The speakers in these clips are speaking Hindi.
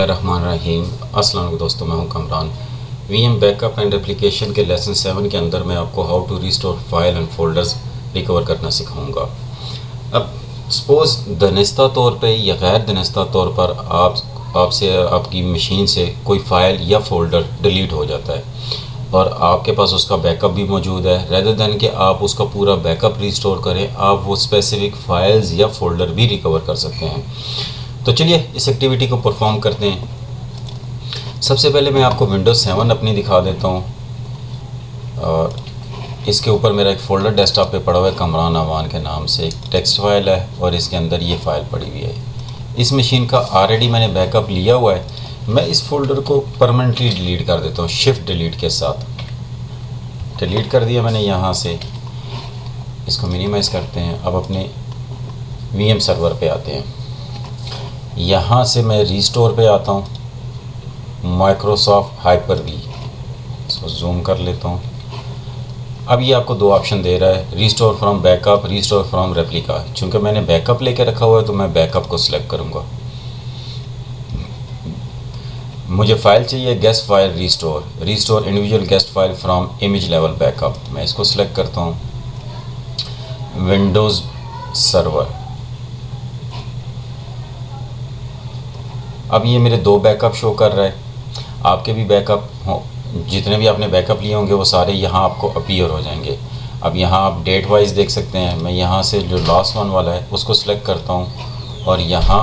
रहमान रहीम। अस्सलाम वालेकुम दोस्तों, मैं हूं Kamran. VM backup and application के लेसन 7 के अंदर मैं आपको how to restore file and folders recover करना सिखाऊंगा। अब सपोज़ दनिस्ता तौर पे या गैर दनिस्ता तौर पर आपसे आपकी मशीन से कोई फ़ाइल या फ़ोल्डर डिलीट हो जाता है और आपके पास उसका बैकअप भी मौजूद है। रेदर दैन कि आप उसका पूरा बैकअप रिस्टोर करें, आप वो स्पेसिफ़िक फ़ाइल्स या फ़ोल्डर भी रिकवर कर सकते हैं। तो चलिए इस एक्टिविटी को परफॉर्म करते हैं। सबसे पहले मैं आपको विंडोज़ 7 अपनी दिखा देता हूँ और इसके ऊपर मेरा एक फ़ोल्डर डेस्कटॉप पे पड़ा हुआ है, कमरान अवान के नाम से एक टेक्स्ट फाइल है और इसके अंदर ये फ़ाइल पड़ी हुई है। इस मशीन का ऑलरेडी मैंने बैकअप लिया हुआ है। मैं इस फोल्डर को परमानेंटली डिलीट कर देता हूँ शिफ्ट डिलीट के साथ। डिलीट कर दिया मैंने यहाँ से। इसको मिनिमाइज़ करते हैं। अब अपने वीएम सर्वर पे आते हैं। यहाँ से मैं रिस्टोर पे आता हूँ, माइक्रोसॉफ्ट हाइपर-वी। इसको जूम कर लेता हूँ। अब ये आपको दो ऑप्शन दे रहा है, restore from backup, restore from replica. चूँकि मैंने बैकअप लेके रखा हुआ है तो मैं बैकअप को सिलेक्ट करूँगा। मुझे फ़ाइल चाहिए guest file restore individual guest file from image level backup. मैं इसको सिलेक्ट करता हूँ। Windows server. अब ये मेरे दो बैकअप शो कर रहा है। आपके भी बैकअप हो, जितने भी आपने बैकअप लिए होंगे वो सारे यहाँ आपको अपीयर हो जाएंगे। अब यहाँ आप डेट वाइज देख सकते हैं। मैं यहाँ से जो लास्ट वन वाला है उसको सिलेक्ट करता हूँ और यहाँ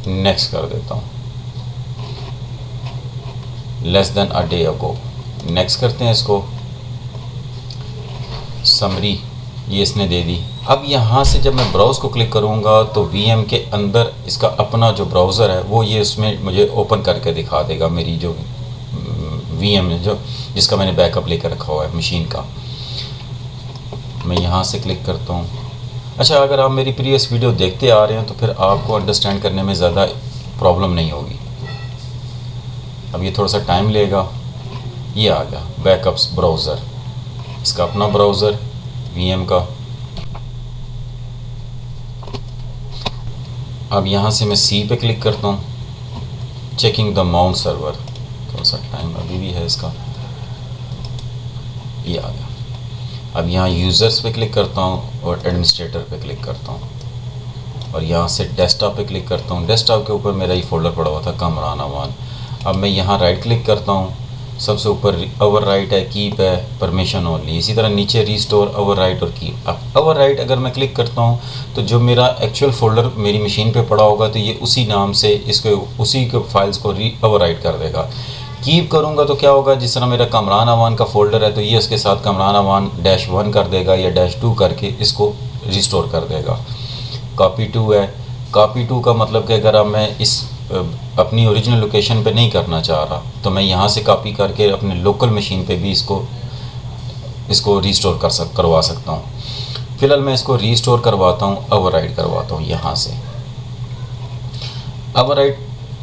नेक्स्ट कर देता हूँ। Less than a day ago, next करते हैं इसको। समरी ये इसने दे दी। अब यहाँ से जब मैं ब्राउज़ को क्लिक करूँगा तो वीएम के अंदर इसका अपना जो ब्राउज़र है वो ये इसमें मुझे ओपन करके दिखा देगा। मेरी जो वीएम है जो जिसका मैंने बैकअप लेकर रखा हुआ है मशीन का। मैं यहाँ से क्लिक करता हूँ। अच्छा, अगर आप मेरी प्रीवियस वीडियो देखते आ रहे हैं तो फिर आपको अंडरस्टैंड करने में ज़्यादा प्रॉब्लम नहीं होगी। अब ये थोड़ा सा टाइम लेगा। ये आ गया बैकअप्स ब्राउज़र, इसका अपना ब्राउज़र वीएम का। अब यहाँ से मैं सी पे क्लिक करता हूँ, चेकिंग द माउंट सर्वर। थोड़ा सा टाइम अभी भी है इसका। ये आ गया। अब यहाँ यूज़र्स पे क्लिक करता हूँ और एडमिनिस्ट्रेटर पे क्लिक करता हूँ और यहाँ से डेस्कटॉप पे क्लिक करता हूँ। डेस्कटॉप के ऊपर मेरा ये फोल्डर पड़ा हुआ था कमरान अवान। अब मैं यहाँ राइट क्लिक करता हूँ। सबसे ऊपर ओवर राइट है, कीप है, परमिशन ओनली। इसी तरह नीचे रिस्टोर, ओवर राइट और कीप। अब ओवर राइट अगर मैं क्लिक करता हूँ तो जो मेरा एक्चुअल फोल्डर मेरी मशीन पे पड़ा होगा तो ये उसी नाम से इसको उसी के फाइल्स को ओवर राइट कर देगा। कीप करूँगा तो क्या होगा, जिस तरह मेरा कमरान अवान का फ़ोल्डर है तो ये उसके साथ कमरान अवान -1 कर देगा या -2 करके इसको रिस्टोर कर देगा। कॉपी टू है। कॉपी टू का मतलब कि अगर अब मैं इस अपनी ओरिजिनल लोकेशन पे नहीं करना चाह रहा तो मैं यहाँ से कॉपी करके अपने लोकल मशीन पे भी इसको रिस्टोर करवा सकता हूँ। फ़िलहाल मैं इसको रिस्टोर करवाता हूँ, ओवरराइट करवाता हूँ। यहाँ से ओवरराइट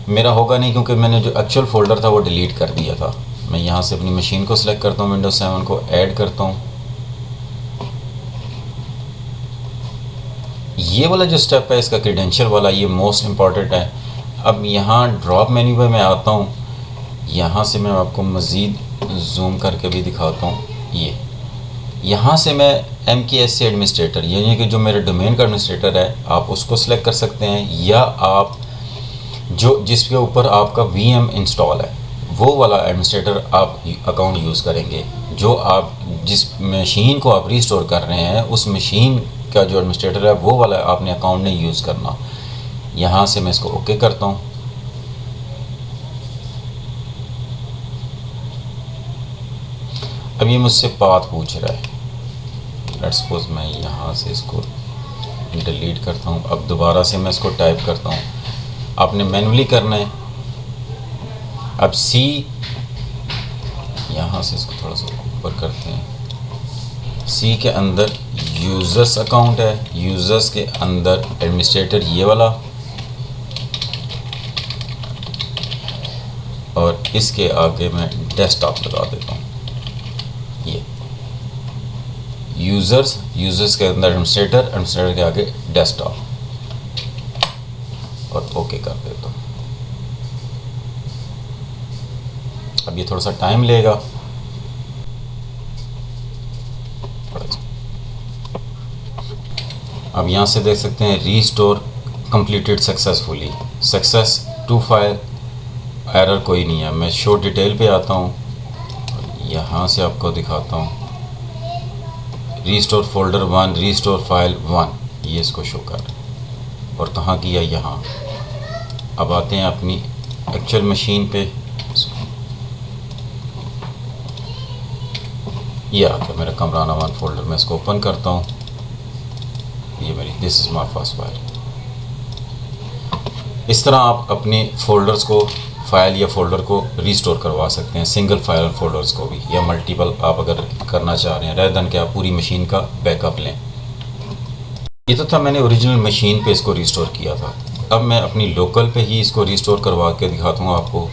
मेरा होगा नहीं क्योंकि मैंने जो एक्चुअल फ़ोल्डर था वो डिलीट कर दिया था। मैं यहाँ से अपनी मशीन को सिलेक्ट करता हूँ, विंडोज़ 7 को ऐड करता हूँ। ये वाला जो स्टेप है इसका क्रेडेंशियल वाला, ये मोस्ट इम्पॉर्टेंट है। अब यहाँ ड्रॉप मेन्यू पे मैं आता हूँ। यहाँ से मैं आपको मज़ीद जूम करके भी दिखाता हूँ। ये यहाँ से मैं MKSC एडमिनिस्ट्रेटर यानी कि जो मेरे डोमेन का एडमिनिस्ट्रेटर है आप उसको सिलेक्ट कर सकते हैं, या आप जिसके ऊपर आपका VM इंस्टॉल है वो वाला एडमिनिस्ट्रेटर आप अकाउंट यूज़ करेंगे। जो आप जिस मशीन को आप रिस्टोर कर रहे हैं उस मशीन का जो एडमिनिस्ट्रेटर है वो वाला आपने अकाउंट नहीं यूज़ करना। यहाँ से मैं इसको ओके करता हूँ। अब ये मुझसे पाथ पूछ रहा है। लेट्स सपोज मैं यहाँ से इसको डिलीट करता हूँ। अब दोबारा से मैं इसको टाइप करता हूँ। आपने मैन्युअली करना है। अब सी, यहाँ से इसको थोड़ा सा ऊपर करते हैं। सी के अंदर यूज़र्स अकाउंट है, यूज़र्स के अंदर एडमिनिस्ट्रेटर ये वाला, और इसके आगे मैं डेस्कटॉप लगा देता हूँ। ये यूज़र्स के अंदर एडमिनिस्ट्रेटर के आगे डेस्कटॉप और ओके कर देता हूँ। अब ये थोड़ा सा टाइम लेगा। अब यहाँ से देख सकते हैं restore completed successfully, success to file, error कोई नहीं है। मैं शो डिटेल पे आता हूँ, यहाँ से आपको दिखाता हूँ रीस्टोर फोल्डर 1, रीस्टोर फाइल 1, ये इसको शो कर, और कहाँ किया, यहाँ। अब आते हैं अपनी एक्चुअल मशीन पे, ये आ गया मेरा कमराना 1 फोल्डर। मैं इसको ओपन करता हूँ, ये मेरी this is my first file. इस तरह आप अपने फोल्डर्स को, फाइल या फोल्डर को रीस्टोर करवा सकते हैं, सिंगल फाइल फोल्डर्स को भी, या मल्टीपल आप अगर करना चाह रहे हैं, रेदर देन कि आप पूरी मशीन का बैकअप लें। ये तो था मैंने ओरिजिनल मशीन पे इसको रीस्टोर किया था। अब मैं अपनी लोकल पे ही इसको रीस्टोर करवा के दिखाता हूँ आपको।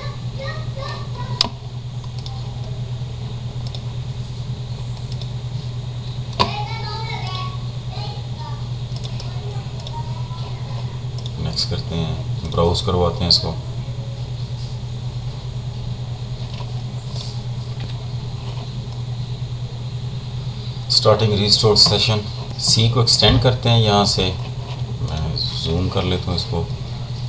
नेक्स्ट करते हैं, ब्राउज करवाते हैं इसको। स्टार्टिंग रीस्टोर सेशन, सी को एक्सटेंड करते हैं यहाँ से, मैं जूम कर लेता हूँ इसको।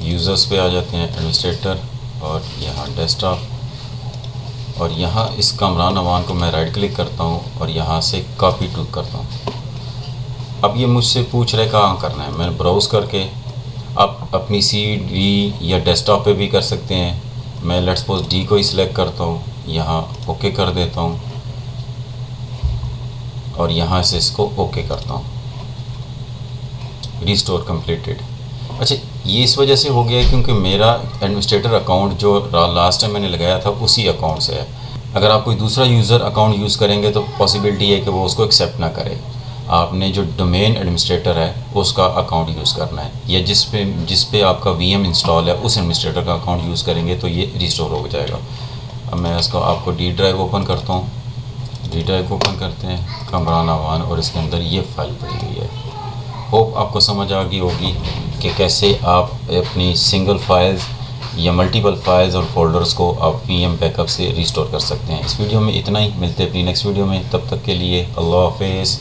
यूज़र्स पे आ जाते हैं, एडमिनिस्ट्रेटर, और यहाँ डेस्कटॉप, और यहाँ इस कमरान अवान को मैं राइट क्लिक करता हूँ और यहाँ से कॉपी टू करता हूँ। अब ये मुझसे पूछ रहे कहाँ करना है, मैंने ब्राउज़ करके आप अपनी सी डी या डेस्कटॉप पे भी कर सकते हैं। मैं लेट्स सपोज डी को ही सिलेक्ट करता हूँ, यहाँ ओके कर देता हूँ, और यहाँ से इसको ओके करता हूँ। Restore completed. अच्छा, ये इस वजह से हो गया क्योंकि मेरा एडमिनिस्ट्रेटर अकाउंट जो लास्ट टाइम मैंने लगाया था उसी अकाउंट से है। अगर आप कोई दूसरा यूज़र अकाउंट यूज़ करेंगे तो पॉसिबिलिटी है कि वो उसको एक्सेप्ट ना करे। आपने जो डोमेन एडमिनिस्ट्रेटर है उसका अकाउंट यूज़ करना है, या जिस पे आपका वीएम इंस्टॉल है उस एडमिनिस्ट्रेटर का अकाउंट यूज़ करेंगे तो ये रिस्टोर हो जाएगा। अब मैं इसको आपको डी ड्राइव ओपन करता हूँ। डी ड्राइव ओपन करते हैं, कमराना 1, और इसके अंदर ये फाइल पड़ी हुई है। होप आपको समझ आ गई होगी कि कैसे आप अपनी सिंगल फाइल्स या मल्टीपल फाइल्स और फोल्डर्स को आप वीएम बैकअप से रिस्टोर कर सकते हैं। इस वीडियो में इतना ही, मिलते हैं अपनी नेक्स्ट वीडियो में, तब तक के लिए अल्लाह हाफिज़।